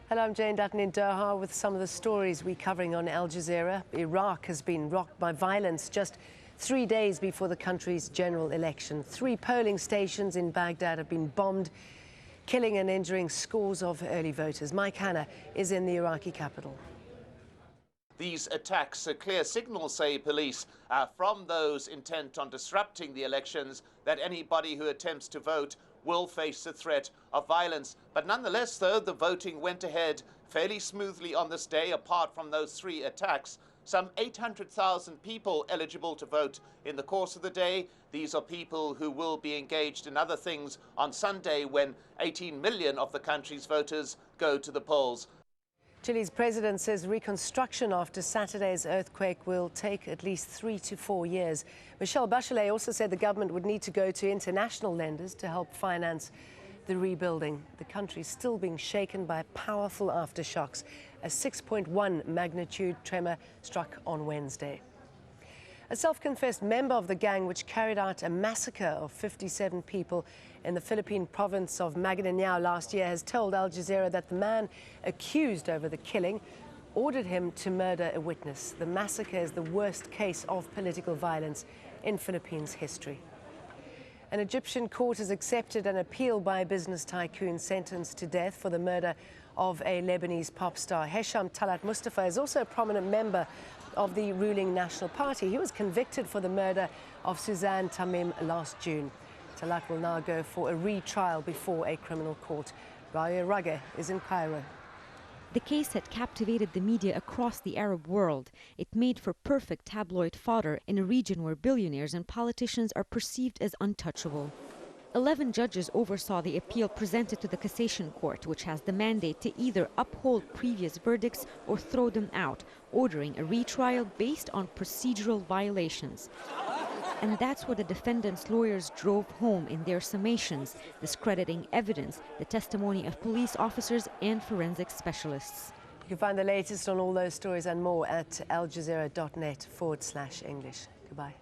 Hello, I'm Jane Dutton in Doha with some of the stories we're covering on Al Jazeera. Iraq has been rocked by violence just 3 days before the country's general election. 3 polling stations in Baghdad have been bombed, killing and injuring scores of early voters. Mike Hanna is in the Iraqi capital. These attacks are clear signals, say police, from those intent on disrupting the elections, that anybody who attempts to vote will face the threat of violence. But nonetheless, though, the voting went ahead fairly smoothly on this day, apart from those 3 attacks. Some 800,000 people eligible to vote in the course of the day. These are people who will be engaged in other things on Sunday, when 18 million of the country's voters go to the polls. Chile's president says reconstruction after Saturday's earthquake will take at least 3 to 4 years. Michelle Bachelet also said the government would need to go to international lenders to help finance the rebuilding. The country is still being shaken by powerful aftershocks. A 6.1 magnitude tremor struck on Wednesday. A self-confessed member of the gang which carried out a massacre of 57 people in the Philippine province of Maguindanao last year has told Al Jazeera that the man accused over the killing ordered him to murder a witness. The massacre is the worst case of political violence in Philippines history. An Egyptian court has accepted an appeal by a business tycoon sentenced to death for the murder of a Lebanese pop star. Hesham Talat Mustafa is also a prominent member of the ruling National Party. He was convicted for the murder of Suzanne Tamim last June. Talat will now go for a retrial before a criminal court. Raya Rage is in Cairo. The case had captivated the media across the Arab world. It made for perfect tabloid fodder in a region where billionaires and politicians are perceived as untouchable. 11 judges oversaw the appeal presented to the Cassation Court, which has the mandate to either uphold previous verdicts or throw them out, ordering a retrial based on procedural violations. And that's what the defendants' lawyers drove home in their summations, discrediting evidence, the testimony of police officers and forensic specialists. You can find the latest on all those stories and more at aljazeera.net/English. Goodbye.